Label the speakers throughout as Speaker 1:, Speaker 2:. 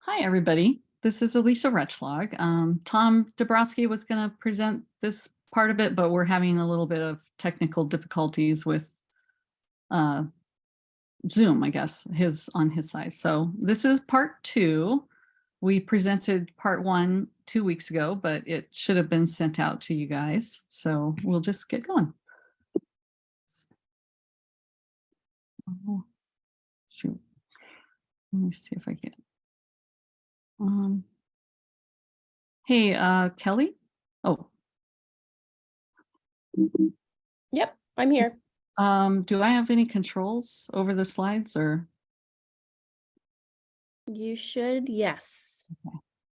Speaker 1: Hi, everybody. This is Alisa Rettschlag. Tom Dabrowski was going to present this part of it, but we're having a little bit of technical difficulties with uh, Zoom, I guess, on his side. So this is part 2. We presented part 1 2 weeks ago, but it should have been sent out to you guys. So we'll just get going. Oh, shoot. Let me see if I can. Hey, Kelly. Oh.
Speaker 2: Yep, I'm here.
Speaker 1: Do I have any controls over the slides or?
Speaker 2: You should, yes.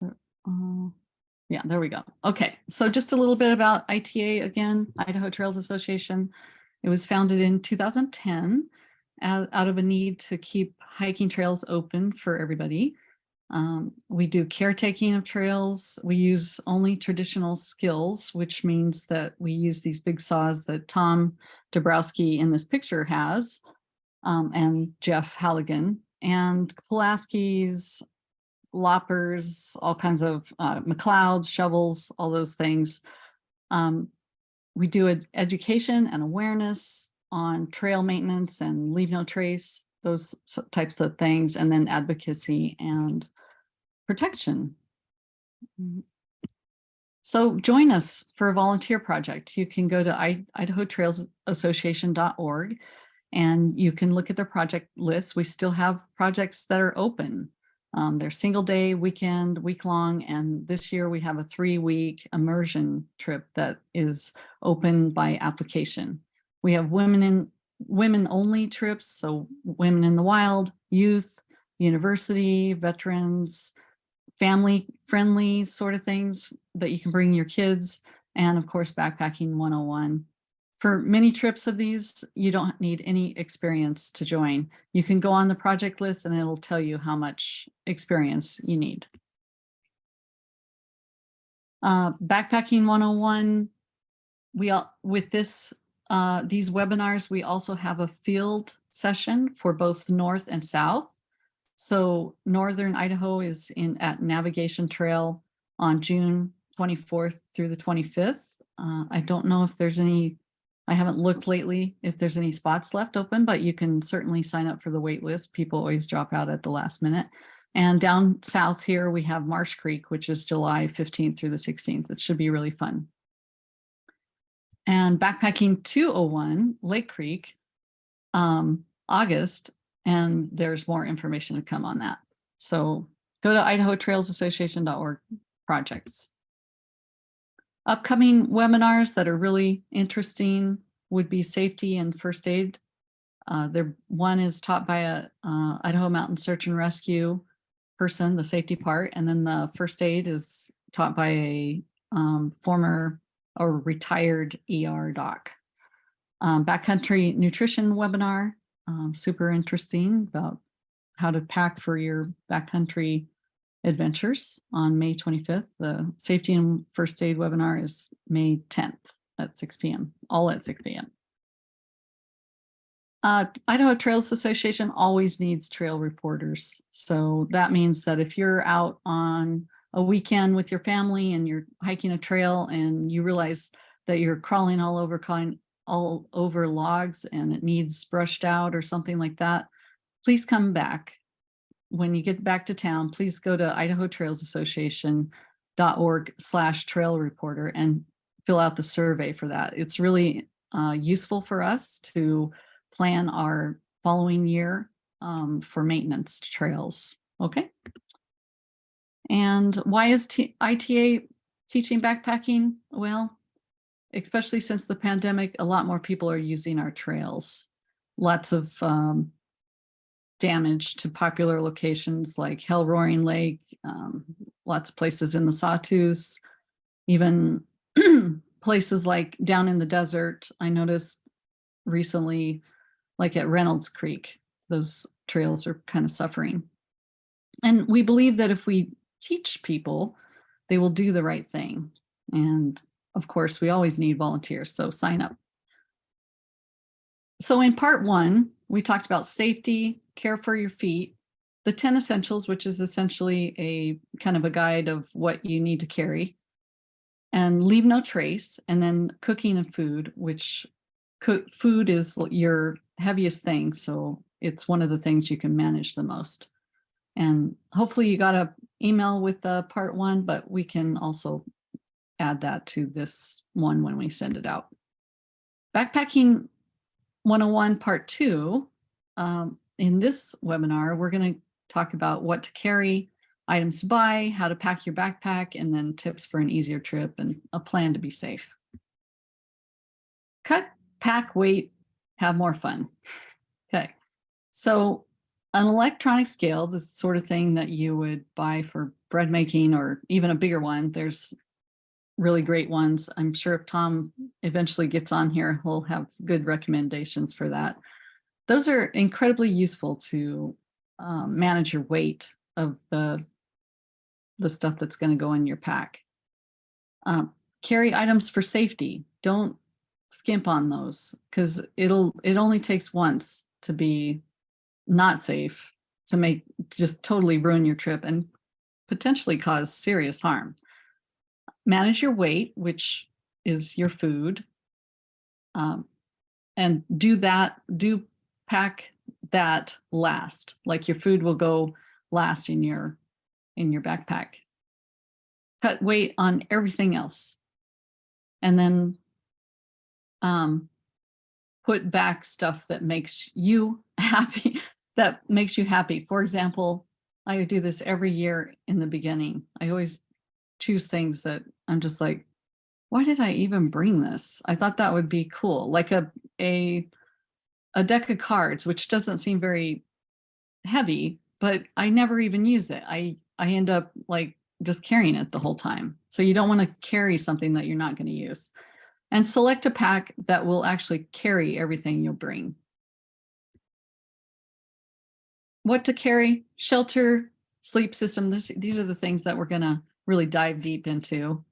Speaker 1: Okay. Yeah, there we go. Okay, so just a little bit about ITA again, Idaho Trails Association. It was founded in 2010 out of a need to keep hiking trails open for everybody. We do caretaking of trails. We use only traditional skills, which means that we use these big saws that Tom Dabrowski in this picture has, and Jeff Halligan, and Pulaski's, loppers, all kinds of McLeods, shovels, all those things. We do education and awareness on trail maintenance and leave no trace, those types of things, and then advocacy and protection. So join us for a volunteer project. You can go to idahotrailsassociation.org and you can look at the project list. We still have projects that are open. They're single day, weekend, week-long, and this year we have a 3-week immersion trip that is open by application. We have women only trips, so women in the wild, youth, university, veterans, family friendly sort of things that you can bring your kids, and of course backpacking 101. For many trips of these, you don't need any experience to join. You can go on the project list and it'll tell you how much experience you need. Backpacking 101, with these webinars, we also have a field session for both North and South. So Northern Idaho is at Navigation Trail on June 24th through the 25th. I don't know if there's any, I haven't looked lately if there's any spots left open, but you can certainly sign up for the wait list. People always drop out at the last minute. And down south here, we have Marsh Creek, which is July 15th through the 16th. It should be really fun. And Backpacking 201, Lake Creek, August, and there's more information to come on that. So go to idahotrailsassociation.org projects. Upcoming webinars that are really interesting would be safety and first aid. One is taught by a Idaho Mountain Search and Rescue person, the safety part, and then the first aid is taught by a former or retired ER doc. Backcountry nutrition webinar, super interesting about how to pack for your backcountry adventures on May 25th. The safety and first aid webinar is May 10th at 6 p.m., all at 6 p.m. Idaho Trails Association always needs trail reporters. So that means that if you're out on a weekend with your family and you're hiking a trail and you realize that you're crawling all over logs and it needs brushed out or something like that, please come back. When you get back to town, please go to idahotrailsassociation.org/trail reporter and fill out the survey for that. It's really useful for us to plan our following year for maintenance trails. Okay. And why is ITA teaching backpacking? Well, especially since the pandemic, a lot more people are using our trails. Lots of damage to popular locations like Hell Roaring Lake, lots of places in the Sawtooth, even places like down in the desert. I noticed recently, like at Reynolds Creek, those trails are kind of suffering. And we believe that if we teach people, they will do the right thing. And of course, we always need volunteers, so sign up. So in part 1, we talked about safety, care for your feet, the 10 essentials, which is essentially a kind of a guide of what you need to carry, and leave no trace, and then cooking and food, which food is your heaviest thing. So it's one of the things you can manage the most. And hopefully you got an email with part 1, but we can also add that to this one when we send it out. Backpacking 101 part 2. In this webinar, we're going to talk about what to carry, items to buy, how to pack your backpack, and then tips for an easier trip and a plan to be safe. Cut, pack, weight, have more fun. Okay, so an electronic scale, the sort of thing that you would buy for bread making or even a bigger one. There's really great ones. I'm sure if Tom eventually gets on here, he'll have good recommendations for that. Those are incredibly useful to manage your weight of the stuff that's going to go in your pack. Carry items for safety. Don't skimp on those, because it only takes once to be not safe to just totally ruin your trip and potentially cause serious harm. Manage your weight, which is your food, and do pack that last. Like your food will go last in your backpack. Cut weight on everything else, and then put back stuff that makes you happy. For example, I do this every year in the beginning. I always choose things that I'm just like, why did I even bring this? I thought that would be cool. Like a deck of cards, which doesn't seem very heavy, but I never even use it. I end up like just carrying it the whole time. So you don't want to carry something that you're not going to use. And select a pack that will actually carry everything you'll bring. What to carry: shelter, sleep system. These are the things that we're going to really dive deep into.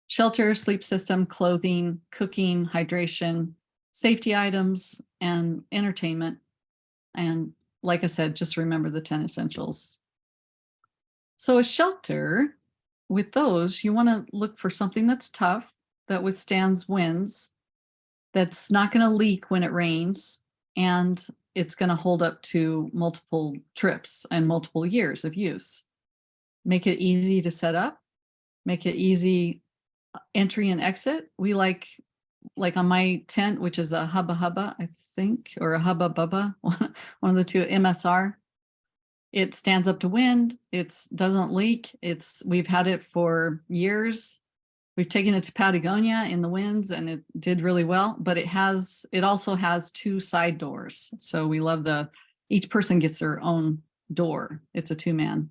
Speaker 1: Shelter, sleep system, clothing, cooking, hydration, safety items, and entertainment. And like I said, just remember the 10 essentials. So a shelter, with those, you want to look for something that's tough, that withstands winds, that's not going to leak when it rains, and it's going to hold up to multiple trips and multiple years of use. Make it easy to set up, make it easy entry and exit. We like on my tent, which is a Hubba Hubba, I think, or a Hubba Bubba, one of the two, MSR. It stands up to wind. It doesn't leak. We've had it for years. We've taken it to Patagonia in the winds and it did really well, but it also has 2 side doors. So we love each person gets their own door. It's a 2-man.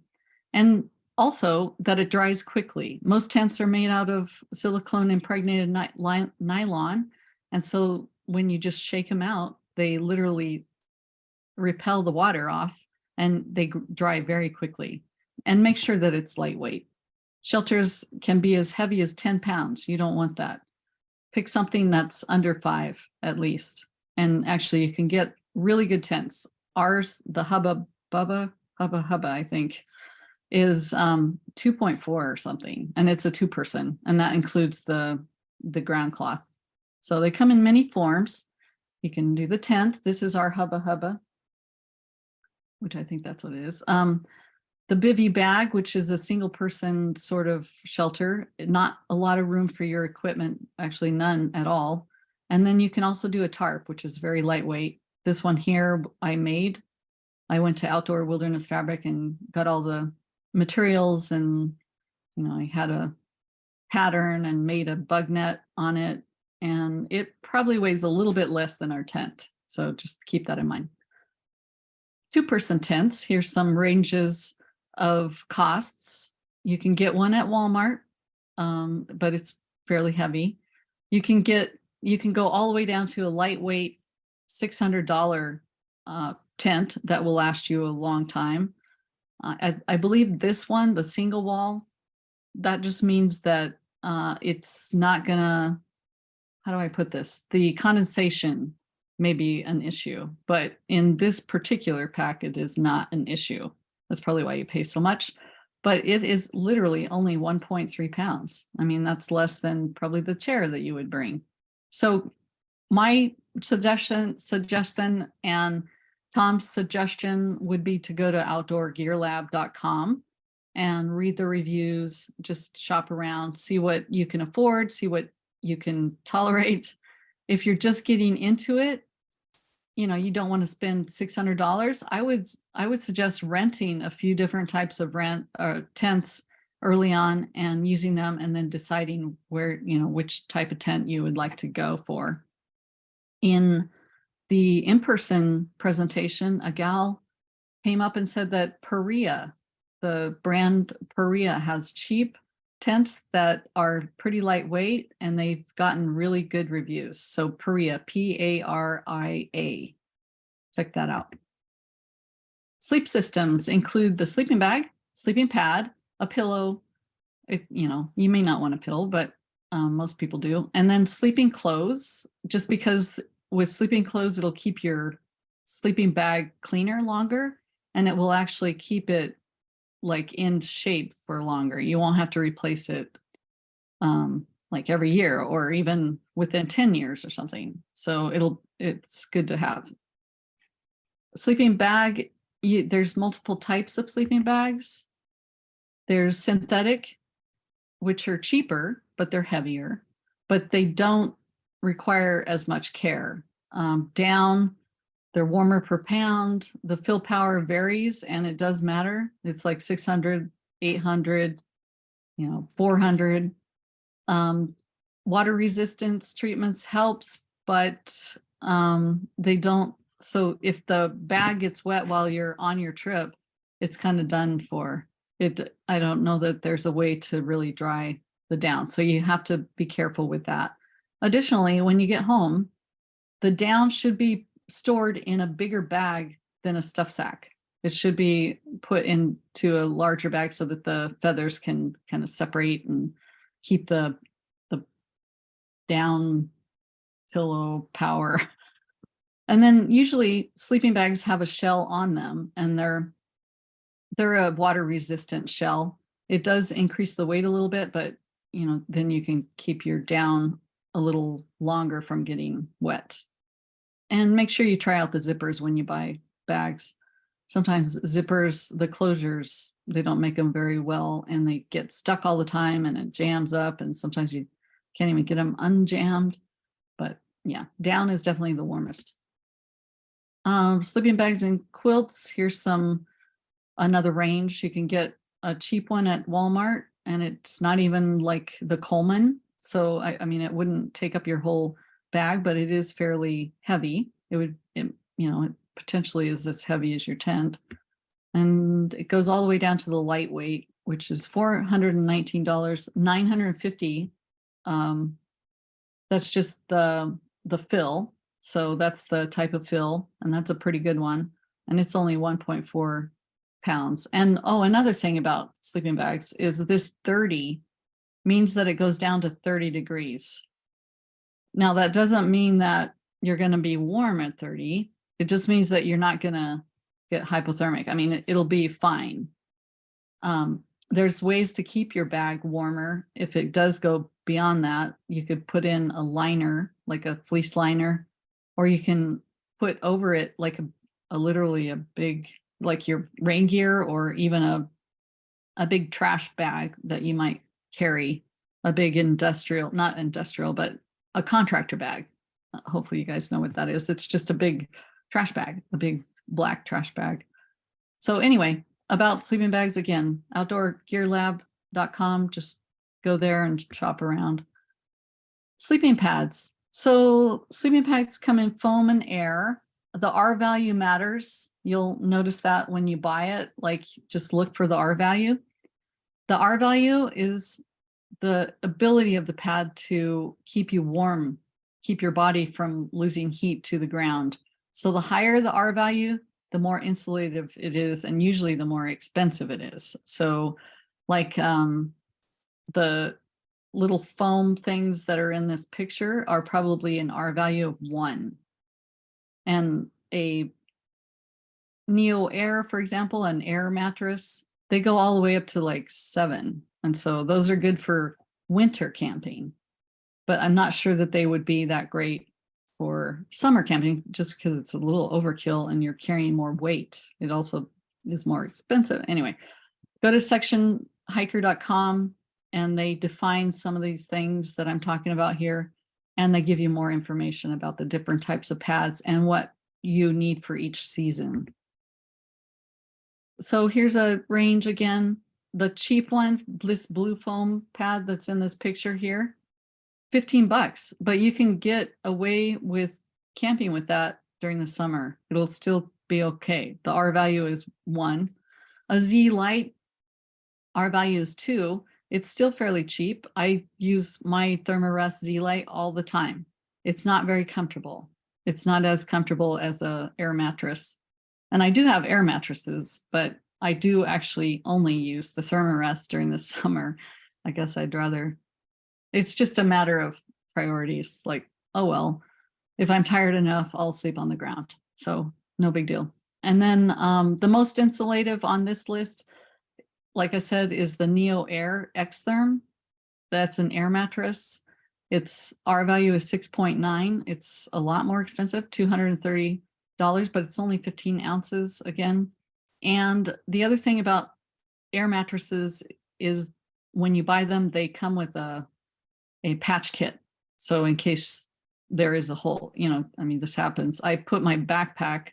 Speaker 1: And also that it dries quickly. Most tents are made out of silicone impregnated nylon. And so when you just shake them out, they literally repel the water off and they dry very quickly. And make sure that it's lightweight. Shelters can be as heavy as 10 pounds. You don't want that. Pick something that's under 5 at least. And actually you can get really good tents. Ours, the Hubba Hubba, I think, is 2.4 or something. And it's a 2-person, and that includes the ground cloth. So they come in many forms. You can do the tent. This is our Hubba Hubba, which I think that's what it is. The bivy bag, which is a single person sort of shelter, not a lot of room for your equipment, actually none at all. And then you can also do a tarp, which is very lightweight. This one here I made. I went to Outdoor Wilderness Fabric and got all the materials, and I had a pattern and made a bug net on it, and it probably weighs a little bit less than our tent. So just keep that in mind. 2-person tents. Here's some ranges of costs. You can get one at Walmart, but it's fairly heavy. You can go all the way down to a lightweight $600 tent that will last you a long time. I believe this one, the single wall, that just means that it's not gonna, how do I put this? The condensation may be an issue, but in this particular pack, it is not an issue. That's probably why you pay so much. But it is literally only 1.3 pounds. I mean, that's less than probably the chair that you would bring. So my suggestion and Tom's suggestion would be to go to outdoorgearlab.com and read the reviews, just shop around, see what you can afford, see what you can tolerate. If you're just getting into it, you know, you don't want to spend $600. I would suggest renting a few different types of tents early on and using them, and then deciding where, you know, which type of tent you would like to go for. In the in-person presentation, a gal came up and said that the brand Purify has cheap tents that are pretty lightweight, and they've gotten really good reviews. So Purify, P-A-R-I-A. Check that out. Sleep systems include the sleeping bag, sleeping pad, a pillow. You know, you may not want a pillow, but most people do. And then sleeping clothes, just because with sleeping clothes, it'll keep your sleeping bag cleaner longer, and it will actually keep it like in shape for longer. You won't have to replace it like every year or even within 10 years or something. So it's good to have. Sleeping bag, there's multiple types of sleeping bags. There's synthetic, which are cheaper, but they're heavier, but they don't require as much care. Down, they're warmer per pound. The fill power varies, and it does matter. It's like 600, 800, 400. Water resistance treatments helps, but they don't. So if the bag gets wet while you're on your trip, it's kind of done for it. I don't know that there's a way to really dry the down. So you have to be careful with that. Additionally, when you get home, the down should be stored in a bigger bag than a stuff sack. It should be put into a larger bag so that the feathers can kind of separate and keep the down pillow power. And then usually sleeping bags have a shell on them, and they're a water resistant shell. It does increase the weight a little bit, but then you can keep your down a little longer from getting wet. And make sure you try out the zippers when you buy bags. Sometimes zippers, the closures, they don't make them very well, and they get stuck all the time, and it jams up, and sometimes you can't even get them unjammed. But yeah, down is definitely the warmest. Sleeping bags and quilts. Here's another range. You can get a cheap one at Walmart, and it's not even like the Coleman. So I mean, it wouldn't take up your whole bag, but it is fairly heavy. It potentially is as heavy as your tent. And it goes all the way down to the lightweight, which is $419, $950. That's just the fill. So that's the type of fill, and that's a pretty good one. And it's only 1.4 pounds. And another thing about sleeping bags is this 30 means that it goes down to 30 degrees. Now, that doesn't mean that you're going to be warm at 30. It just means that you're not going to get hypothermic. I mean, it'll be fine. There's ways to keep your bag warmer. If it does go beyond that, you could put in a liner, like a fleece liner, or you can put over it like literally a big, like your rain gear, or even a big trash bag that you might carry, a big not industrial, but a contractor bag. Hopefully you guys know what that is. It's just a big trash bag, a big black trash bag. So anyway, about sleeping bags, again, outdoorgearlab.com. Just go there and shop around. Sleeping pads. So sleeping pads come in foam and air. The R value matters. You'll notice that when you buy it, like just look for the R value. The R value is the ability of the pad to keep you warm, keep your body from losing heat to the ground. So the higher the R value, the more insulative it is, and usually the more expensive it is. So like the little foam things that are in this picture are probably an R value of 1. And a Neo Air, for example, an air mattress, they go all the way up to like 7. And so those are good for winter camping. But I'm not sure that they would be that great for summer camping just because it's a little overkill and you're carrying more weight. It also is more expensive. Anyway, go to sectionhiker.com and they define some of these things that I'm talking about here. And they give you more information about the different types of pads and what you need for each season. So here's a range again. The cheap one, this blue foam pad that's in this picture here, $15, but you can get away with camping with that during the summer. It'll still be okay. The R value is 1. A Z Lite, R value is 2. It's still fairly cheap. I use my Thermarest Z Lite all the time. It's not very comfortable. It's not as comfortable as a air mattress. And I do have air mattresses, but I do actually only use the Thermarest during the summer. I guess I'd rather, it's just a matter of priorities. Like, oh, well, if I'm tired enough, I'll sleep on the ground. So no big deal. And then the most insulative on this list, like I said, is the Neo Air X-Therm. That's an air mattress. Its R value is 6.9. It's a lot more expensive, $230, but it's only 15 ounces again. And the other thing about air mattresses is when you buy them, they come with a patch kit. So in case there is a hole, you know, I mean, this happens. I put my backpack,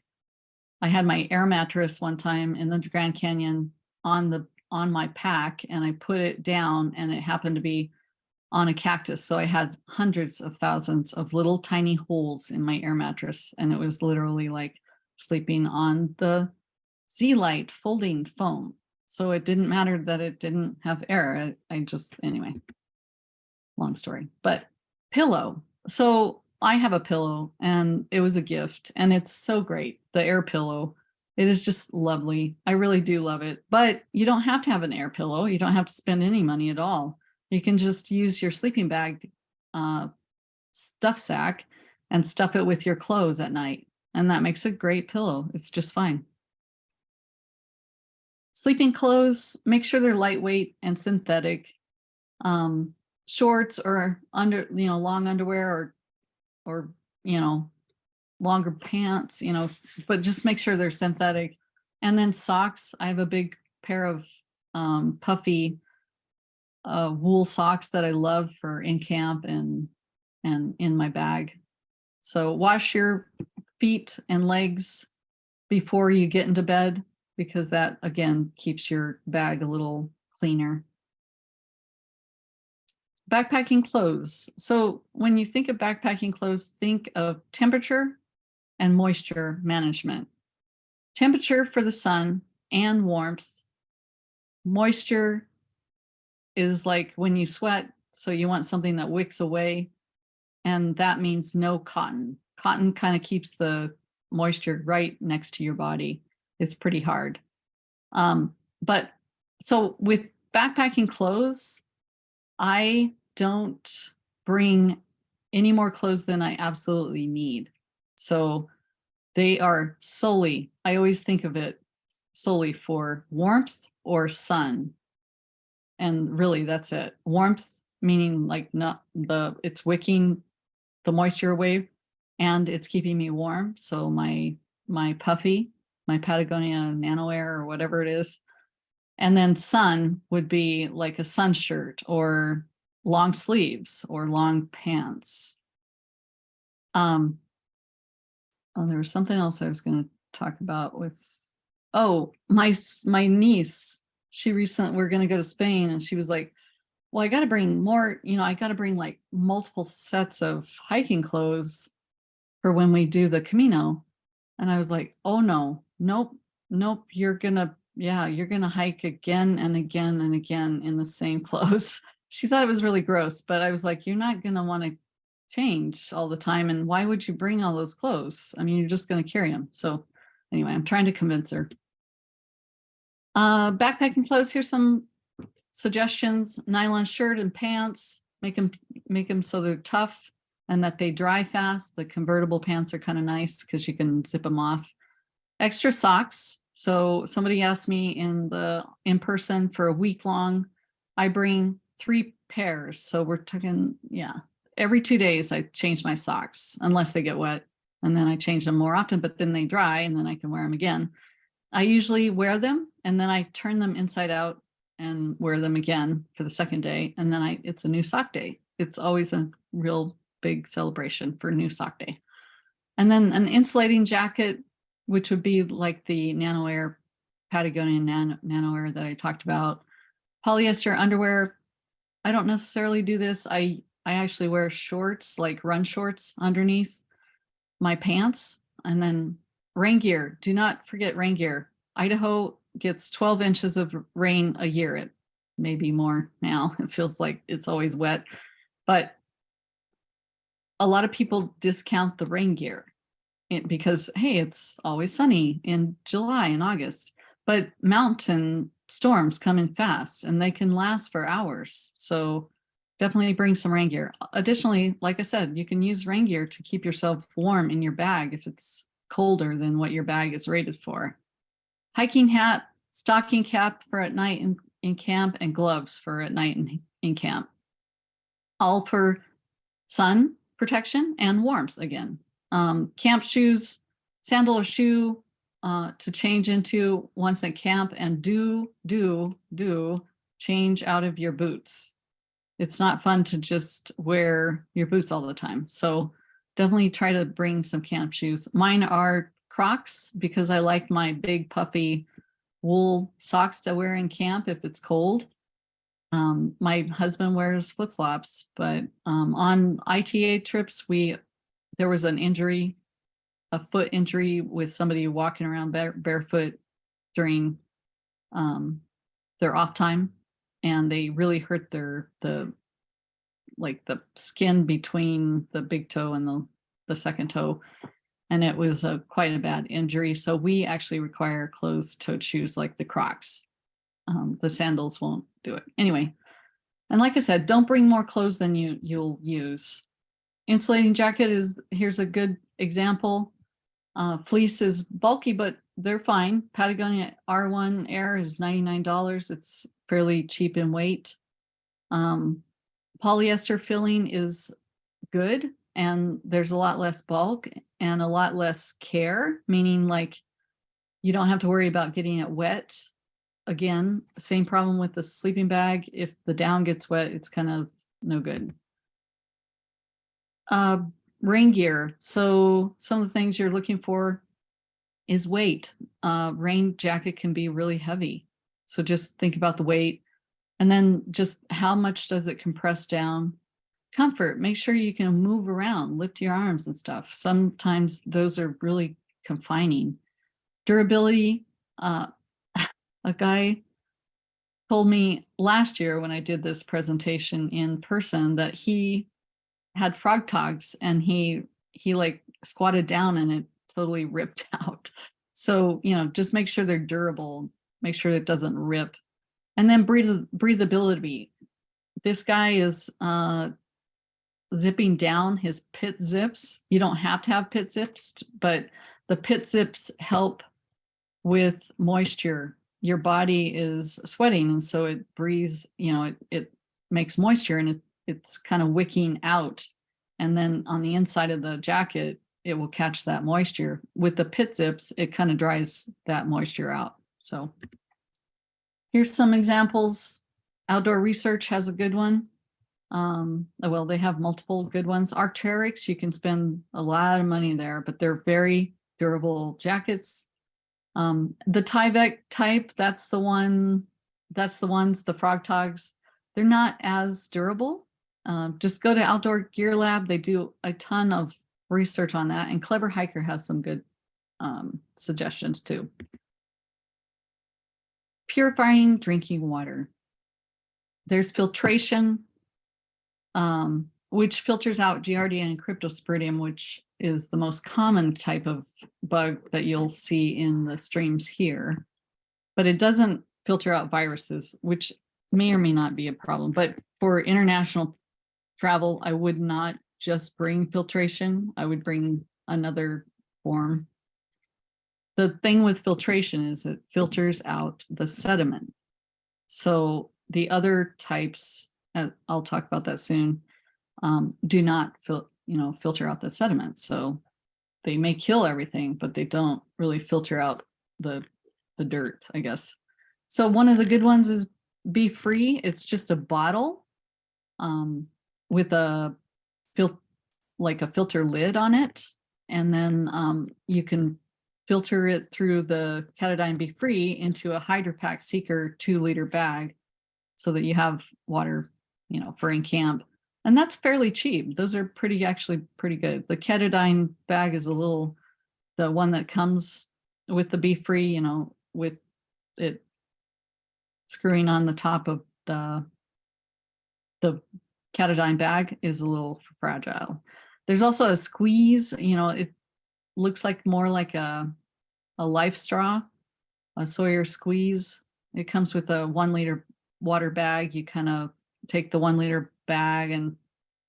Speaker 1: I had my air mattress one time in the Grand Canyon on my pack, and I put it down and it happened to be on a cactus. So I had hundreds of thousands of little tiny holes in my air mattress. And it was literally like sleeping on the Z Lite folding foam. So it didn't matter that it didn't have air. I just, anyway, long story. But pillow. So I have a pillow and it was a gift and it's so great. The air pillow. It is just lovely. I really do love it. But you don't have to have an air pillow. You don't have to spend any money at all. You can just use your sleeping bag stuff sack and stuff it with your clothes at night. And that makes a great pillow. It's just fine. Sleeping clothes, make sure they're lightweight and synthetic. Shorts or long underwear or longer pants, but just make sure they're synthetic. And then socks. I have a big pair of puffy wool socks that I love for in camp and in my bag. So wash your feet and legs before you get into bed, because that again keeps your bag a little cleaner. Backpacking clothes. So when you think of backpacking clothes, think of temperature and moisture management. Temperature for the sun and warmth. Moisture is like when you sweat, so you want something that wicks away, and that means no cotton. Cotton kind of keeps the moisture right next to your body. It's pretty hard. But so with backpacking clothes, I don't bring any more clothes than I absolutely need. So they are solely, I always think of it solely for warmth or sun. And really that's it. Warmth meaning like it's wicking the moisture away and it's keeping me warm. So my puffy, my Patagonia Nano Air or whatever it is. And then sun would be like a sun shirt or long sleeves or long pants. Oh, there was something else I was going to talk about with, my niece, we're going to go to Spain and she was like, well, I got to bring more, I got to bring like multiple sets of hiking clothes for when we do the Camino. And I was like, oh no, nope, you're going to hike again and again and again in the same clothes. She thought it was really gross, but I was like, you're not going to want to change all the time. And why would you bring all those clothes? I mean, you're just going to carry them. So anyway, I'm trying to convince her. Backpacking clothes. Here's some suggestions. Nylon shirt and pants, make them so they're tough and that they dry fast. The convertible pants are kind of nice because you can zip them off. Extra socks. So somebody asked me in person for a week long. I bring 3 pairs. So we're talking, yeah, every 2 days I change my socks unless they get wet, and then I change them more often, but then they dry and then I can wear them again. I usually wear them and then I turn them inside out and wear them again for the second day. And then it's a new sock day. It's always a real big celebration for new sock day. And then an insulating jacket, which would be like the Nano Air, Patagonia Nano Air that I talked about. Polyester underwear. I don't necessarily do this. I actually wear shorts, like run shorts underneath my pants, and then rain gear. Do not forget rain gear. Idaho gets 12 inches of rain a year. It may be more now. It feels like it's always wet, but a lot of people discount the rain gear because, hey, it's always sunny in July and August, but mountain storms come in fast and they can last for hours. So definitely bring some rain gear. Additionally, like I said, you can use rain gear to keep yourself warm in your bag if it's colder than what your bag is rated for. Hiking hat, stocking cap for at night in camp, and gloves for at night in camp. All for sun protection and warmth again. Camp shoes, sandal or shoe to change into once at camp, and do change out of your boots. It's not fun to just wear your boots all the time. So definitely try to bring some camp shoes. Mine are Crocs because I like my big puffy wool socks to wear in camp if it's cold. My husband wears flip-flops, but on ITA trips, there was an injury, a foot injury with somebody walking around barefoot during their off time, and they really hurt the skin between the big toe and the second toe. And it was quite a bad injury. So we actually require closed-toed shoes like the Crocs. The sandals won't do it. Anyway, and like I said, don't bring more clothes than you'll use. Insulating jacket here's a good example. Fleece is bulky, but they're fine. Patagonia R1 Air is $99. It's fairly cheap in weight. Polyester filling is good, and there's a lot less bulk and a lot less care, meaning like you don't have to worry about getting it wet. Again, same problem with the sleeping bag. If the down gets wet, it's kind of no good. Rain gear. So some of the things you're looking for is weight. Rain jacket can be really heavy. So just think about the weight, and then just how much does it compress down. Comfort, make sure you can move around, lift your arms and stuff. Sometimes those are really confining. Durability, a guy told me last year when I did this presentation in person that he had frog togs and he like squatted down and it totally ripped out. So, just make sure they're durable, make sure it doesn't rip. And then breathability. This guy is zipping down his pit zips. You don't have to have pit zips, but the pit zips help with moisture. Your body is sweating, and so it breathes, it makes moisture, and it's kind of wicking out. And then on the inside of the jacket, it will catch that moisture. With the pit zips, it kind of dries that moisture out. So here's some examples. Outdoor Research has a good one. Well, they have multiple good ones. Arc'teryx, you can spend a lot of money there, but they're very durable jackets. The Tyvek type, that's the ones, the frog togs. They're not as durable. Just go to Outdoor Gear Lab. They do a ton of research on that, and Clever Hiker has some good suggestions too. Purifying drinking water. There's filtration, which filters out Giardia and Cryptosporidium, which is the most common type of bug that you'll see in the streams here. But it doesn't filter out viruses, which may or may not be a problem. But for international travel, I would not just bring filtration. I would bring another form. the thing with filtration is it filters out the sediment. So the other types, I'll talk about that soon, do not filter out the sediment. So they may kill everything, but they don't really filter out the dirt, I guess. So one of the good ones is Be Free. It's just a bottle with a filter lid on it. And then you can filter it through the Catadine Be Free into a Hydropack Seeker 2-liter bag so that you have water, for in camp. And that's fairly cheap. Those are actually pretty good. The Catadine bag is the one that comes with the Be Free, with it screwing on the top of the Catadine bag is a little fragile. There's also a squeeze, it looks like more like a life straw, a Sawyer squeeze. It comes with a 1-liter water bag. You kind of take the 1-liter bag and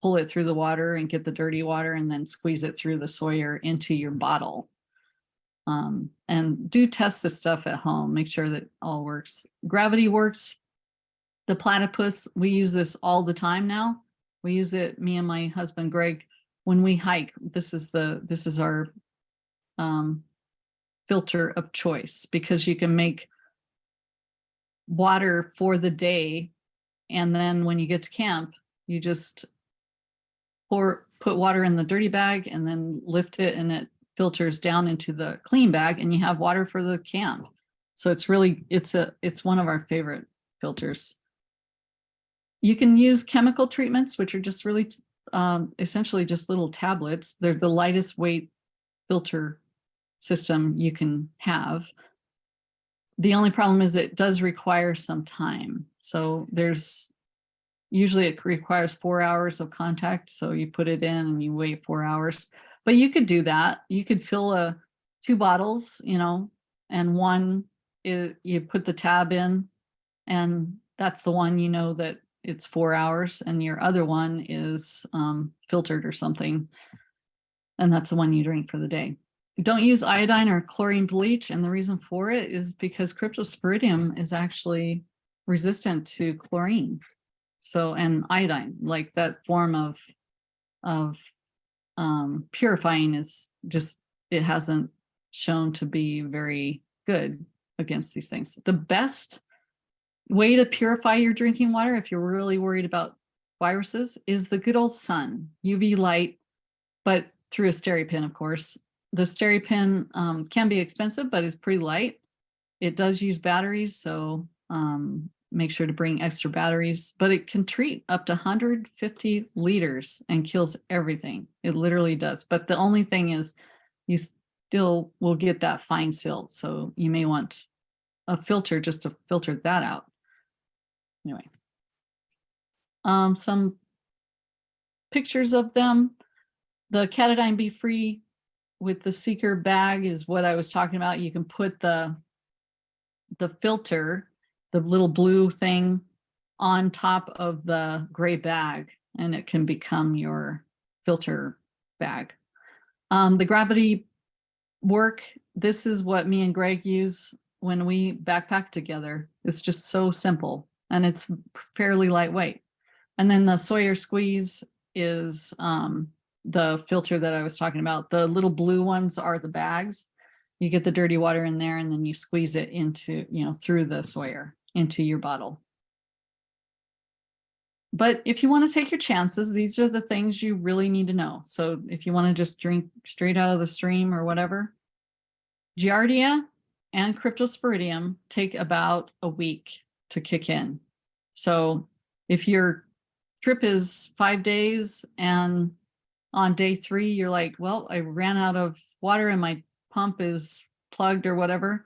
Speaker 1: pull it through the water and get the dirty water and then squeeze it through the Sawyer into your bottle. And do test this stuff at home. Make sure that all works. Gravity works. The platypus, we use this all the time now. We use it, me and my husband Greg, when we hike. This is our filter of choice, because you can make water for the day, and then when you get to camp, you just put water in the dirty bag and then lift it, and it filters down into the clean bag, and you have water for the camp. So it's one of our favorite filters. You can use chemical treatments, which are just really essentially just little tablets. They're the lightest weight filter system you can have. The only problem is it does require some time. So usually it requires 4 hours of contact. So you put it in and you wait 4 hours, but you could do that. You could fill 2 bottles, and one you put the tab in, and that's the one, that it's 4 hours, and your other one is filtered or something, and that's the one you drink for the day. Don't use iodine or chlorine bleach, and the reason for it is because Cryptosporidium is actually resistant to chlorine, and iodine. Like, that form of purifying is just, it hasn't shown to be very good against these things. The best way to purify your drinking water, if you're really worried about viruses, is the good old sun, UV light, but through a SteriPen, of course. The SteriPen can be expensive, but it's pretty light. It does use batteries, so make sure to bring extra batteries, but it can treat up to 150 liters and kills everything. It literally does. But the only thing is you still will get that fine silt. So you may want a filter just to filter that out. Anyway, some pictures of them. The Catadine Be Free with the Seeker bag is what I was talking about. You can put the filter, the little blue thing, on top of the gray bag, and it can become your filter bag. The gravity work, this is what me and Greg use when we backpack together. It's just so simple, and it's fairly lightweight. And then the Sawyer squeeze is the filter that I was talking about. The little blue ones are the bags. You get the dirty water in there, and then you squeeze it into, through the Sawyer into your bottle. But if you want to take your chances, these are the things you really need to know. So if you want to just drink straight out of the stream or whatever, Giardia and Cryptosporidium take about a week to kick in. So if your trip is 5 days and on day 3, you're like, well, I ran out of water and my pump is plugged or whatever,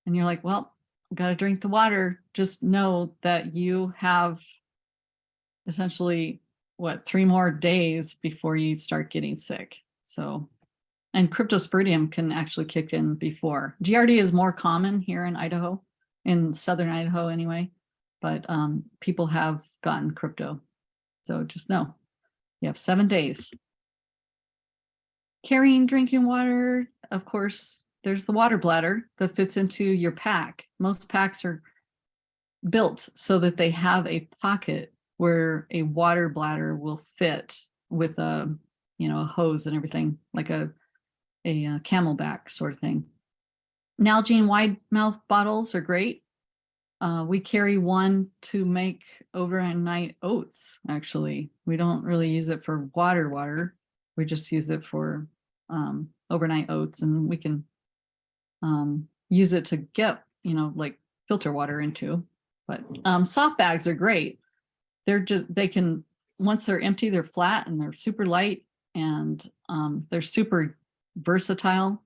Speaker 1: and you're like, well, I've got to drink the water. Just know that you have essentially 3 more days before you start getting sick. So, and Cryptosporidium can actually kick in before. Giardia is more common here in Idaho, in southern Idaho anyway, but people have gotten crypto. So just know you have 7 days. Carrying drinking water, of course, there's the water bladder that fits into your pack. Most packs are built so that they have a pocket where a water bladder will fit with a, a hose and everything, like a camelback sort of thing. Nalgene wide mouth bottles are great. We carry one to make overnight oats. Actually, we don't really use it for water. We just use it for overnight oats, and we can use it to get, like filter water into. But soft bags are great. They can, once they're empty, they're flat and they're super light, and they're super versatile.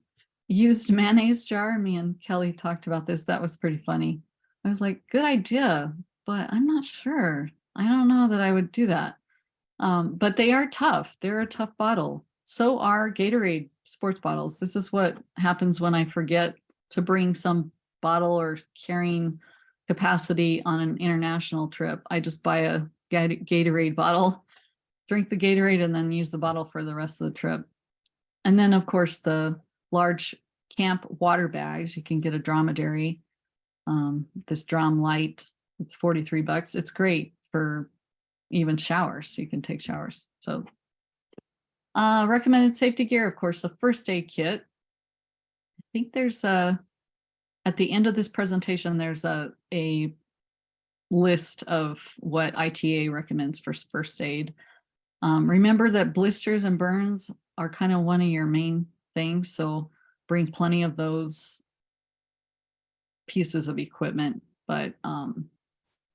Speaker 1: Used mayonnaise jar. Me and Kelly talked about this. That was pretty funny. I was like, good idea, but I'm not sure. I don't know that I would do that. But they are tough. They're a tough bottle. So are Gatorade sports bottles. This is what happens when I forget to bring some bottle or carrying capacity on an international trip. I just buy a Gatorade bottle, drink the Gatorade, and then use the bottle for the rest of the trip. And then, of course, the large camp water bags. You can get a dromedary. This Drom Light, it's $43. It's great for even showers. You can take showers. So recommended safety gear, of course, the first aid kit. I think there's at the end of this presentation, there's a list of what ITA recommends for first aid. Remember that blisters and burns are kind of one of your main things. So bring plenty of those pieces of equipment. But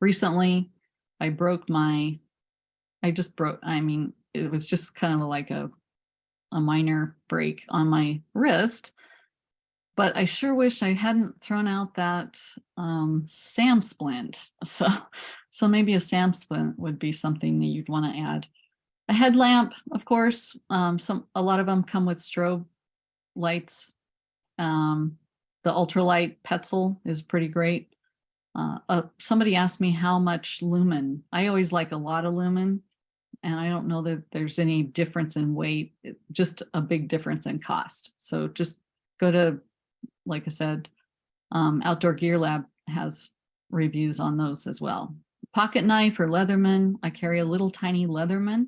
Speaker 1: recently I mean, it was just kind of like a minor break on my wrist, but I sure wish I hadn't thrown out that SAM splint. So maybe a SAM splint would be something that you'd want to add. A headlamp, of course. A lot of them come with strobe lights. The ultralight Petzl is pretty great. Somebody asked me how much lumen. I always like a lot of lumen, and I don't know that there's any difference in weight, just a big difference in cost. So just go to, like I said, Outdoor Gear Lab has reviews on those as well. Pocket knife or Leatherman. I carry a little tiny Leatherman,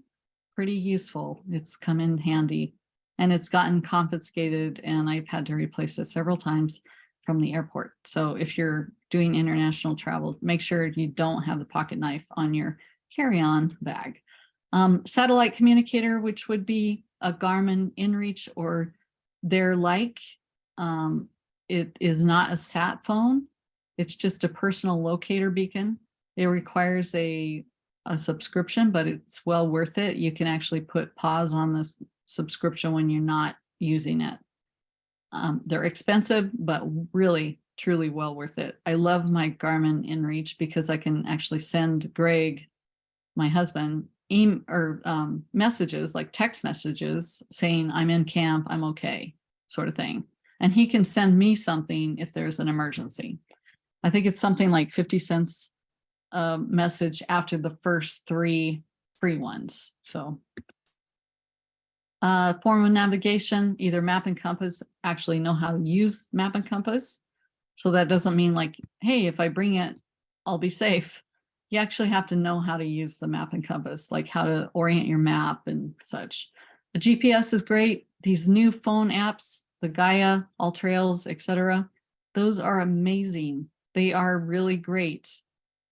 Speaker 1: pretty useful. It's come in handy. And it's gotten confiscated, and I've had to replace it several times from the airport. So if you're doing international travel, make sure you don't have the pocket knife on your carry-on bag. Satellite communicator, which would be a Garmin InReach or their like. It is not a sat phone. It's just a personal locator beacon. It requires a subscription, but it's well worth it. You can actually put pause on this subscription when you're not using it. They're expensive, but really, truly well worth it. I love my Garmin InReach because I can actually send Greg, my husband, messages, like text messages saying I'm in camp, I'm okay, sort of thing. And he can send me something if there's an emergency. I think it's something like 50 cents a message after the first 3 free ones. So form of navigation, either map and compass. Actually know how to use map and compass. So that doesn't mean like, hey, if I bring it, I'll be safe. You actually have to know how to use the map and compass, like how to orient your map and such. The GPS is great. These new phone apps, the Gaia, AllTrails, etc., those are amazing. They are really great.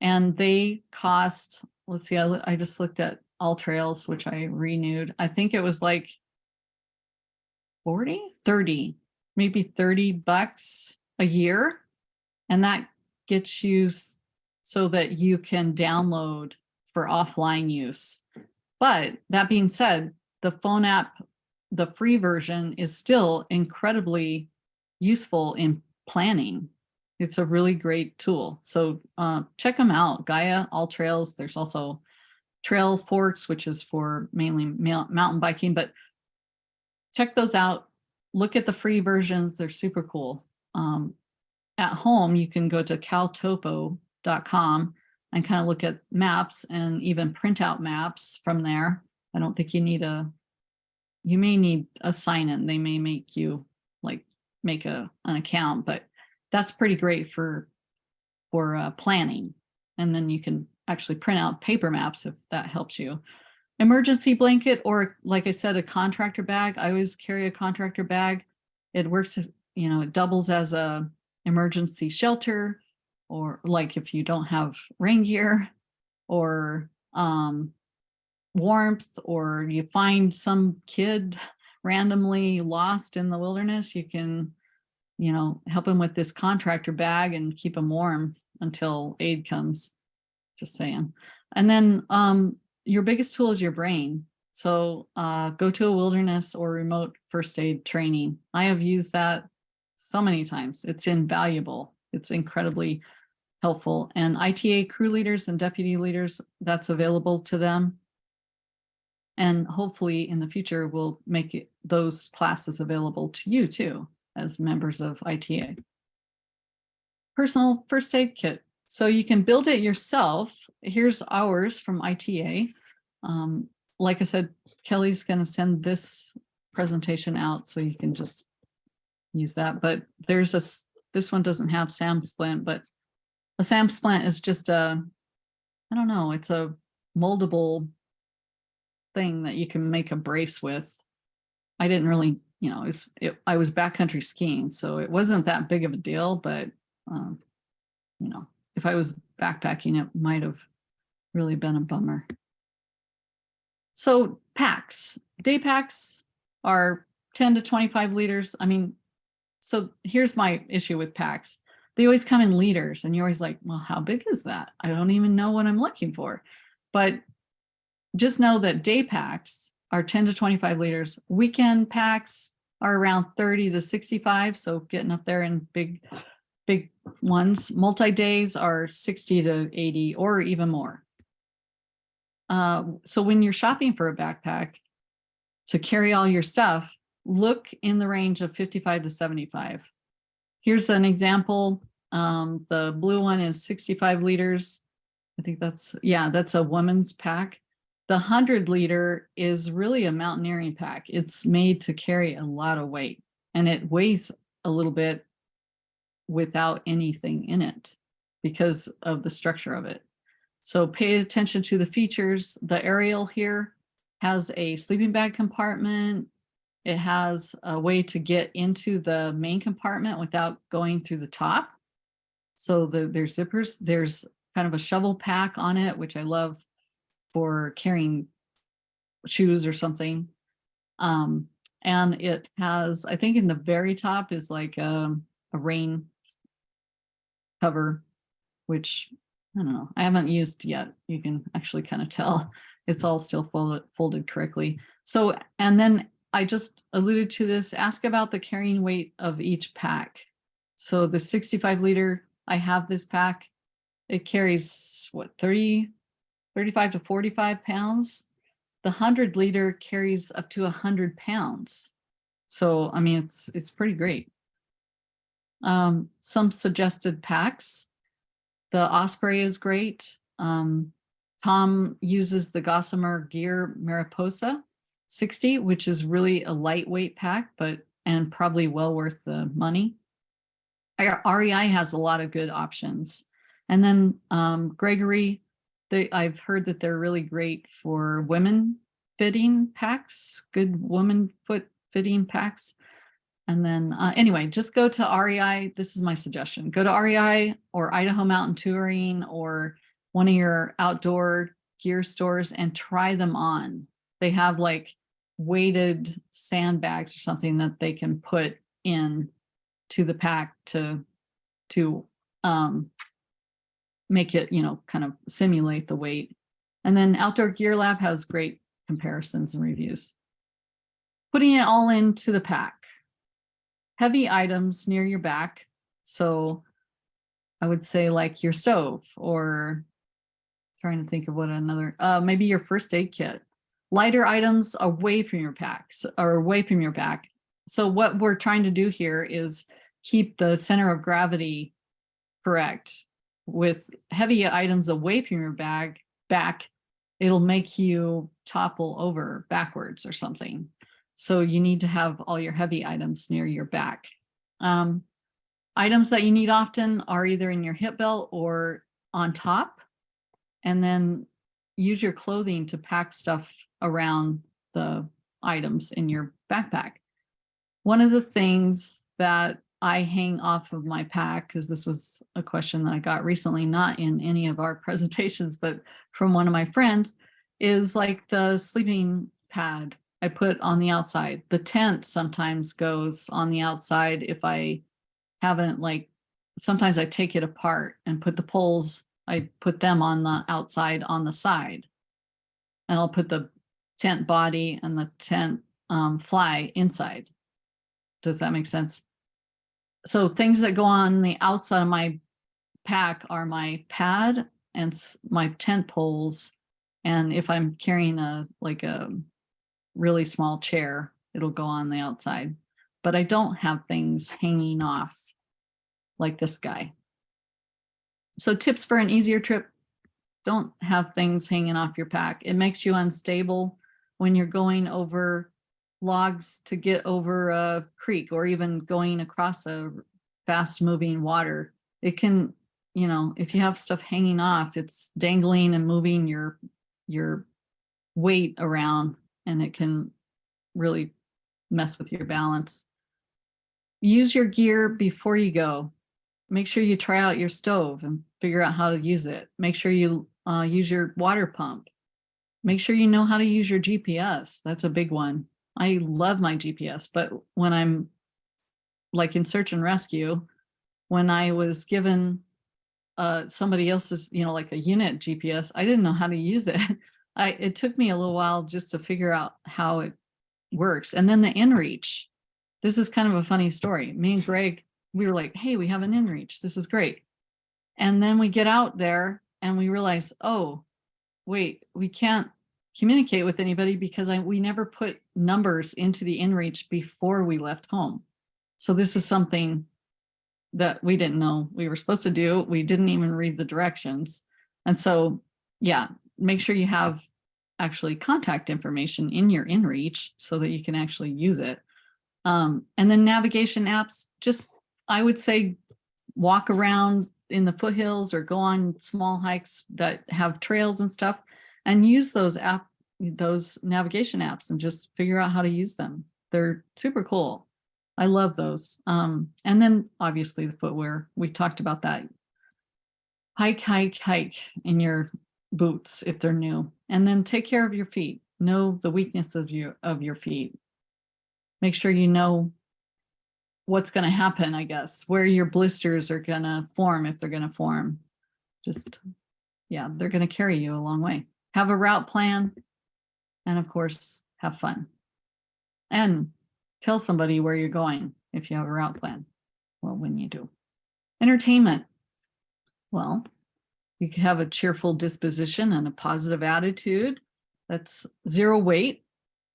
Speaker 1: And they cost, let's see, I just looked at AllTrails, which I renewed. I think it was like 30, maybe $30 a year. And that gets you so that you can download for offline use. But that being said, the phone app, the free version, is still incredibly useful in planning. It's a really great tool. So check them out. Gaia, AllTrails. There's also Trail Forks, which is for mainly mountain biking, but check those out. Look at the free versions. They're super cool. At home, you can go to caltopo.com and kind of look at maps and even print out maps from there. I don't think you may need a sign-in. They may make you like make an account, but that's pretty great for planning. And then you can actually print out paper maps if that helps you. Emergency blanket, or like I said, a contractor bag. I always carry a contractor bag. It works, it doubles as a emergency shelter, or like if you don't have rain gear or warmth, or you find some kid randomly lost in the wilderness, you can, help them with this contractor bag and keep them warm until aid comes. Just saying. And then your biggest tool is your brain. So go to a wilderness or remote first aid training. I have used that so many times. It's invaluable. It's incredibly helpful. And ITA crew leaders and deputy leaders, that's available to them. And hopefully in the future, we'll make those classes available to you too, as members of ITA. Personal first aid kit. So you can build it yourself. Here's ours from ITA. Like I said, Kelly's going to send this presentation out so you can just use that. But this one doesn't have SAM splint, but a SAM splint is just I don't know, it's a moldable thing that you can make a brace with. I didn't really, I was backcountry skiing, so it wasn't that big of a deal, but if I was backpacking, it might have really been a bummer. So packs, day packs are 10 to 25 liters. I mean, so here's my issue with packs. They always come in liters and you're always like, well, how big is that? I don't even know what I'm looking for. But just know that day packs are 10 to 25 liters. Weekend packs are around 30 to 65. So getting up there in big ones. Multi-days are 60 to 80 or even more. So when you're shopping for a backpack to carry all your stuff, look in the range of 55 to 75. Here's an example. The blue one is 65 liters. I think that's a woman's pack. The 100 liter is really a mountaineering pack. It's made to carry a lot of weight, and it weighs a little bit without anything in it because of the structure of it. So pay attention to the features. The aerial here has a sleeping bag compartment. It has a way to get into the main compartment without going through the top. So there's zippers. There's kind of a shovel pack on it, which I love for carrying shoes or something. And it has, I think in the very top is like a rain cover, which I don't know, I haven't used yet. You can actually kind of tell it's all still folded correctly. So, and then I just alluded to this, ask about the carrying weight of each pack. So the 65 liter, I have this pack. It carries what, 35 to 45 pounds. The 100 liter carries up to 100 pounds. So, I mean, it's pretty great. Some suggested packs. The Osprey is great. Tom uses the Gossamer Gear Mariposa 60, which is really a lightweight pack, and probably well worth the money. REI has a lot of good options. And then Gregory, I've heard that they're really great for women fitting packs, good woman foot fitting packs. And then anyway, just go to REI. This is my suggestion. Go to REI or Idaho Mountain Touring or one of your outdoor gear stores and try them on. They have like weighted sandbags or something that they can put in to the pack to make it, kind of simulate the weight. And then Outdoor Gear Lab has great comparisons and reviews. Putting it all into the pack. Heavy items near your back. So I would say like your stove, or trying to think of what another, maybe your first aid kit. Lighter items away from your packs or away from your back. So what we're trying to do here is keep the center of gravity correct. With heavy items away from your back, it'll make you topple over backwards or something. So you need to have all your heavy items near your back. Items that you need often are either in your hip belt or on top. And then use your clothing to pack stuff around the items in your backpack. One of the things that I hang off of my pack, because this was a question that I got recently, not in any of our presentations, but from one of my friends, is like the sleeping pad I put on the outside. The tent sometimes goes on the outside if I haven't, like, sometimes I take it apart and put the poles, I put them on the outside on the side. And I'll put the tent body and the tent fly inside. Does that make sense? So things that go on the outside of my pack are my pad and my tent poles. And if I'm carrying a really small chair, it'll go on the outside. But I don't have things hanging off like this guy. So tips for an easier trip: don't have things hanging off your pack. It makes you unstable when you're going over logs to get over a creek, or even going across a fast moving water. It can, if you have stuff hanging off, it's dangling and moving your weight around, and it can really mess with your balance. Use your gear before you go. Make sure you try out your stove and figure out how to use it. Make sure you use your water pump. Make sure you know how to use your GPS. That's a big one. I love my GPS, but when I'm like in search and rescue, when I was given somebody else's, like a unit GPS, I didn't know how to use it. It took me a little while just to figure out how it works. And then the inReach. This is kind of a funny story. Me and Greg, we were like, hey, we have an inReach. This is great. And then we get out there and we realize, oh, wait, we can't communicate with anybody because we never put numbers into the inReach before we left home. So this is something that we didn't know we were supposed to do. We didn't even read the directions. And so, yeah, make sure you have actually contact information in your inReach so that you can actually use it. And then navigation apps, I would say walk around in the foothills or go on small hikes that have trails and stuff, and use those navigation apps and just figure out how to use them. They're super cool. I love those. And then obviously the footwear, we talked about that. Hike in your boots if they're new, and then take care of your feet. Know the weakness of your feet. Make sure you know what's going to happen, I guess, where your blisters are going to form, if they're going to form. They're going to carry you a long way. Have a route plan, and of course, have fun. And tell somebody where you're going if you have a route plan. Well, when you do. Entertainment. Well, you can have a cheerful disposition and a positive attitude. That's zero weight,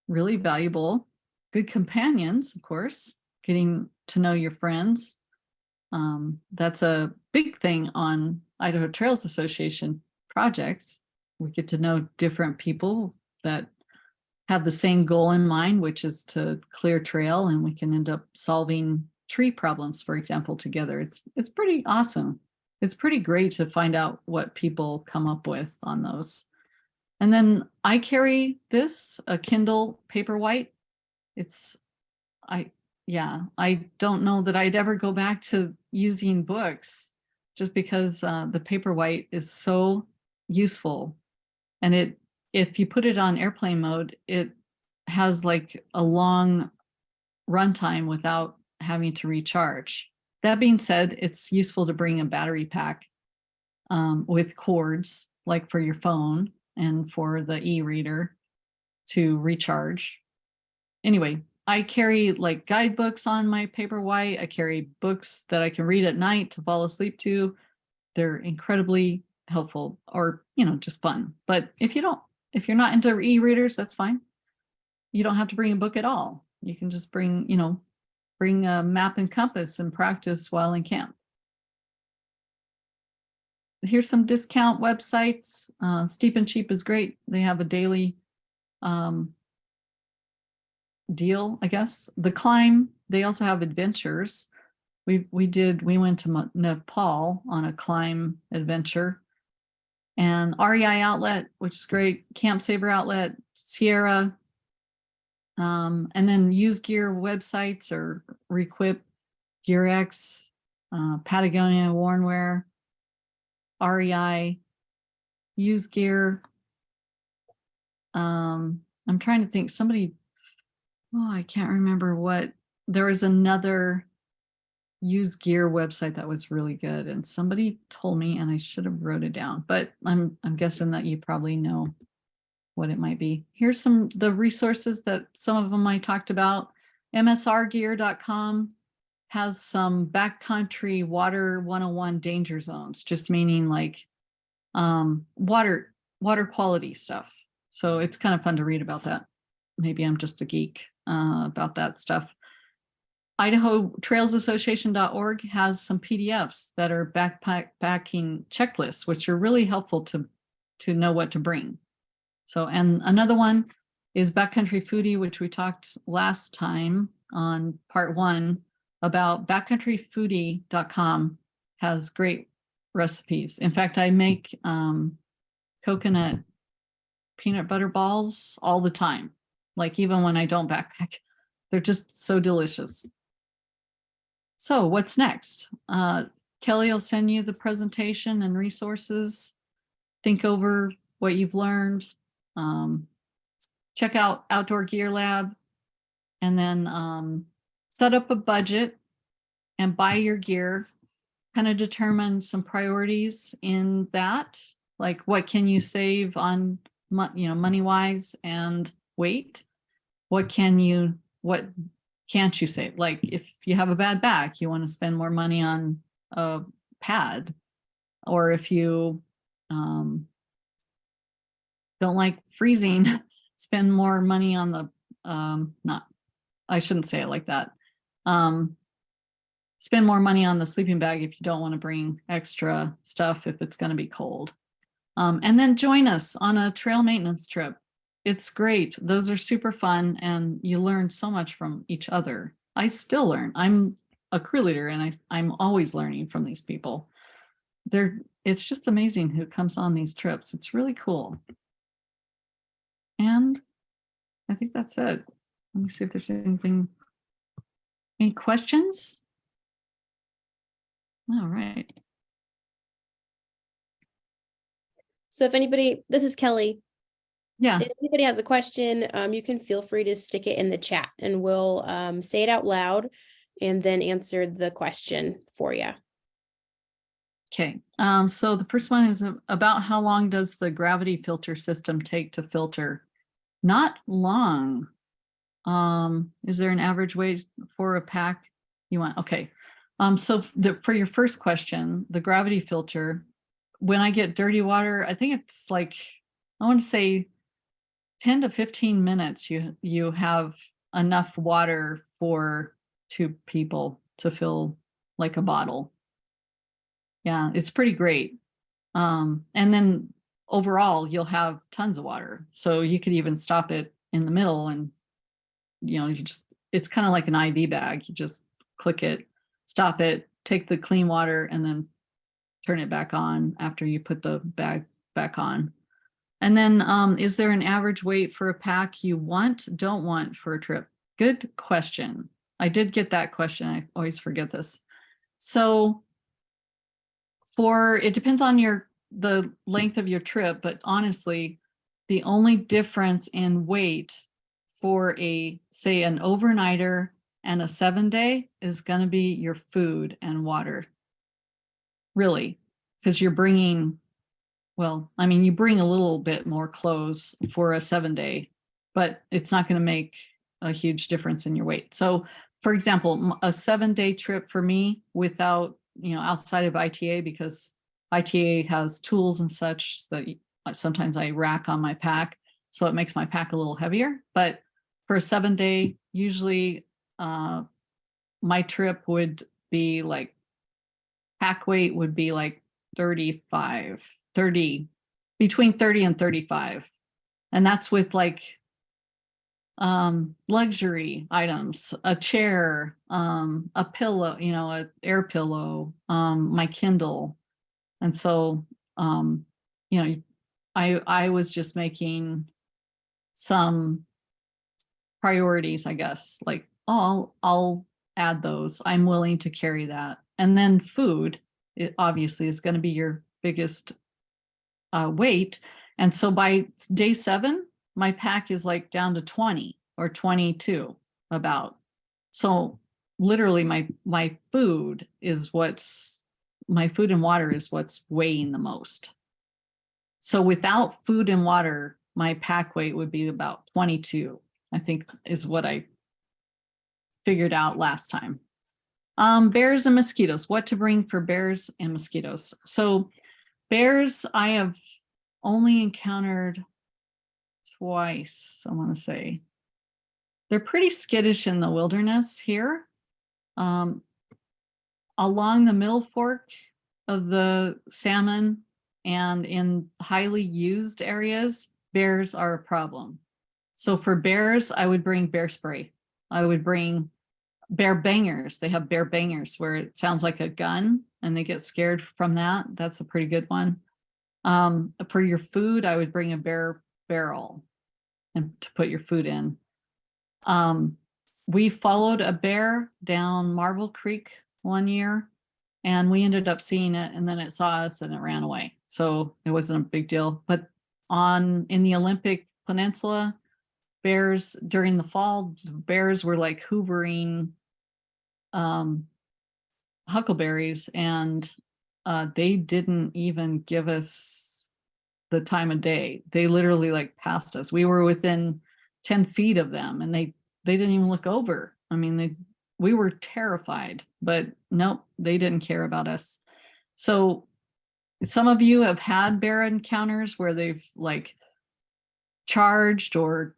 Speaker 1: really valuable. Good companions, of course, getting to know your friends. That's a big thing on Idaho Trails Association projects. We get to know different people that have the same goal in mind, which is to clear trail, and we can end up solving tree problems, for example, together. It's pretty awesome. It's pretty great to find out what people come up with on those. And then I carry a Kindle Paperwhite. I don't know that I'd ever go back to using books, just because the Paperwhite is so useful. And if you put it on airplane mode, it has like a long runtime without having to recharge. That being said, it's useful to bring a battery pack with cords, like for your phone and for the e-reader to recharge. Anyway, I carry like guidebooks on my Paperwhite. I carry books that I can read at night to fall asleep to. They're incredibly helpful, or, just fun. But if you're not into e-readers, that's fine. You don't have to bring a book at all. You can just bring a map and compass and practice while in camp. Here's some discount websites. Steep and Cheap is great. They have a daily deal, I guess. The Climb, they also have adventures. We went to Nepal on a climb adventure, and REI outlet, which is great, Camp Saver outlet, Sierra, and then used gear websites or Requip, GearX, Patagonia, Wornwear, REI, used gear. I'm trying to think, I can't remember what, there was another used gear website that was really good, and somebody told me, and I should have wrote it down, but I'm guessing that you probably know what it might be. Here's the resources that some of them I talked about. msrgear.com has some backcountry water 101 danger zones, just meaning like water quality stuff. So it's kind of fun to read about that. Maybe I'm just a geek about that stuff. IdahoTrailsAssociation.org has some PDFs that are backpacking checklists, which are really helpful to know what to bring. So, and another one is Backcountry Foodie, which we talked last time on part 1 about. Backcountryfoodie.com has great recipes. In fact, I make coconut peanut butter balls all the time. Like even when I don't backpack, they're just so delicious. So what's next? Kelly will send you the presentation and resources. Think over what you've learned. Check out Outdoor Gear Lab, and then set up a budget and buy your gear. Kind of determine some priorities in that, like what can you save on, money wise and weight. What can't you save? Like if you have a bad back, you want to spend more money on a pad, or if you don't like freezing, spend more money on the I shouldn't say it like that. Spend more money on the sleeping bag if you don't want to bring extra stuff if it's going to be cold. And then join us on a trail maintenance trip. It's great. Those are super fun, and you learn so much from each other. I still learn. I'm a crew leader, and I'm always learning from these people. It's just amazing who comes on these trips. It's really cool. And I think that's it. Let me see if there's any questions? All right.
Speaker 2: So if anybody, this is Kelly.
Speaker 1: Yeah.
Speaker 2: If anybody has a question, you can feel free to stick it in the chat, and we'll say it out loud and then answer the question for you.
Speaker 1: Okay. So the first one is about how long does the gravity filter system take to filter? Not long. Is there an average weight for a pack you want? Okay. So for your first question, the gravity filter, when I get dirty water, I think it's like, I want to say 10 to 15 minutes, you have enough water for 2 people to fill like a bottle. Yeah, it's pretty great. And then overall, you'll have tons of water. So you could even stop it in the middle, and it's kind of like an IV bag. You just click it, stop it, take the clean water, and then turn it back on after you put the bag back on. And then is there an average weight for a pack you don't want for a trip? Good question. I did get that question. I always forget this. So it depends on the length of your trip, but honestly, the only difference in weight for say an overnighter and a 7-day is going to be your food and water. Really, because you're bringing, you bring a little bit more clothes for a 7-day, but it's not going to make a huge difference in your weight. So for example, a 7-day trip for me without, outside of ITA, because ITA has tools and such that sometimes I rack on my pack, so it makes my pack a little heavier. But for a 7-day, usually my trip would be like, pack weight would be like 30, between 30 and 35. And that's with like luxury items, a chair, a pillow, a air pillow, my Kindle. And so, I was just making some priorities, I guess, like, oh, I'll add those. I'm willing to carry that. And then food, it obviously is going to be your biggest weight. And so by day 7, my pack is like down to 20 or 22 about. So literally my food and water is what's weighing the most. So without food and water, my pack weight would be about 22, I think is what I figured out last time. Bears and mosquitoes, what to bring for bears and mosquitoes. So bears, I have only encountered twice, I want to say. They're pretty skittish in the wilderness here. Along the middle fork of the Salmon and in highly used areas, bears are a problem. So for bears, I would bring bear spray. I would bring bear bangers. They have bear bangers where it sounds like a gun and they get scared from that. That's a pretty good one. For your food, I would bring a bear barrel and to put your food in. We followed a bear down Marble Creek one year and we ended up seeing it, and then it saw us and it ran away. So it wasn't a big deal. But in the Olympic Peninsula, bears during the fall, bears were like hoovering huckleberries, and they didn't even give us the time of day. They literally like passed us. We were within 10 feet of them and they didn't even look over. I mean, we were terrified, but nope, they didn't care about us. So some of you have had bear encounters where they've like charged or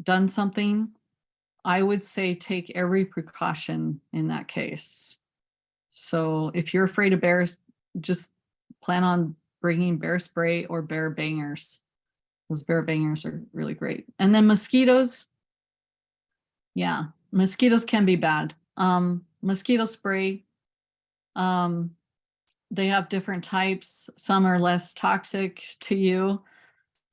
Speaker 1: done something. I would say take every precaution in that case. So if you're afraid of bears, just plan on bringing bear spray or bear bangers. Those bear bangers are really great. And then mosquitoes. Yeah, mosquitoes can be bad. Mosquito spray, they have different types. Some are less toxic to you,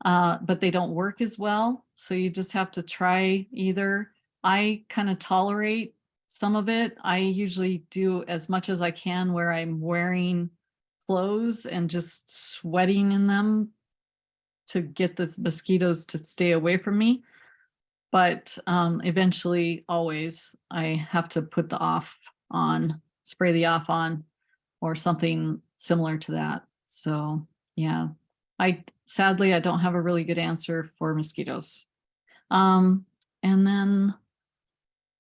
Speaker 1: but they don't work as well. So you just have to try either. I kind of tolerate some of it. I usually do as much as I can where I'm wearing clothes and just sweating in them to get the mosquitoes to stay away from me. But eventually, always, I have to put the off on, spray the off on, or something similar to that. So yeah, sadly, I don't have a really good answer for mosquitoes. And then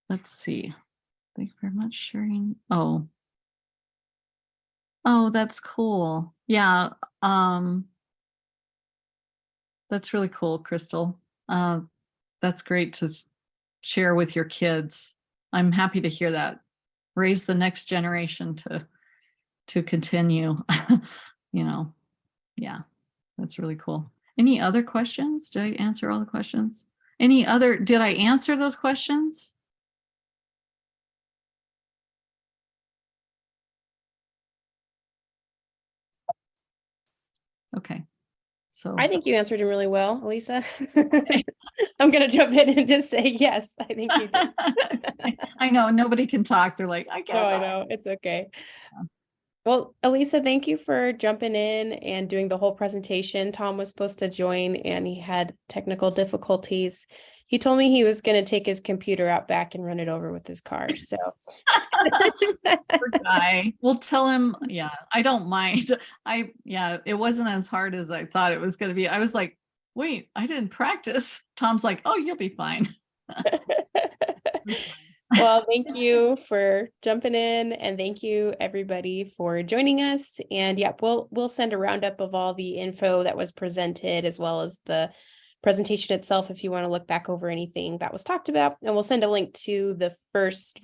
Speaker 1: let's see. Thank you very much, sharing. Oh, that's cool. Yeah. That's really cool, Crystal. That's great to share with your kids. I'm happy to hear that. Raise the next generation to continue. Yeah, that's really cool. Any other questions? Did I answer all the questions? Did I answer those questions? Okay. So
Speaker 2: I think you answered them really well, Alisa. I'm going to jump in and just say yes. I think you did.
Speaker 1: I know nobody can talk. They're like, I can't.
Speaker 2: No, I know. It's okay. Well, Alisa, thank you for jumping in and doing the whole presentation. Tom was supposed to join and he had technical difficulties. He told me he was going to take his computer out back and run it over with his car. So
Speaker 1: Poor guy. We'll tell him. Yeah, I don't mind. It wasn't as hard as I thought it was going to be. I was like, wait, I didn't practice. Tom's like, oh, you'll be fine.
Speaker 2: Well, thank you for jumping in, and thank you everybody for joining us. And yeah, we'll send a roundup of all the info that was presented, as well as the presentation itself if you want to look back over anything that was talked about. And we'll send a link to the first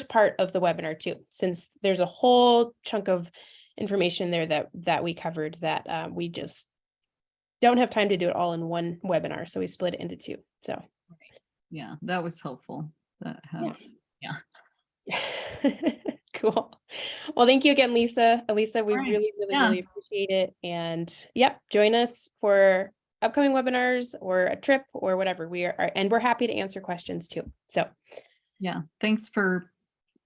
Speaker 2: part of the webinar too, since there's a whole chunk of information there that we covered that we just don't have time to do it all in one webinar. So we split it into two. So
Speaker 1: Yeah, that was helpful. That has, yeah.
Speaker 2: Cool. Well, thank you again, Lisa. Alisa, we
Speaker 1: All right.
Speaker 2: really, really,
Speaker 1: Yeah.
Speaker 2: really appreciate it. And yep, join us for upcoming webinars or a trip or whatever. And we're happy to answer questions too. So
Speaker 1: Yeah. Thanks for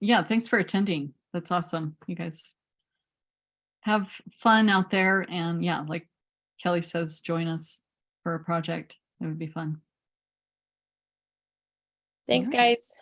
Speaker 1: attending. That's awesome. You guys have fun out there. And yeah, like Kelly says, join us for a project. It would be fun.
Speaker 2: thanks,
Speaker 1: All right.
Speaker 2: guys.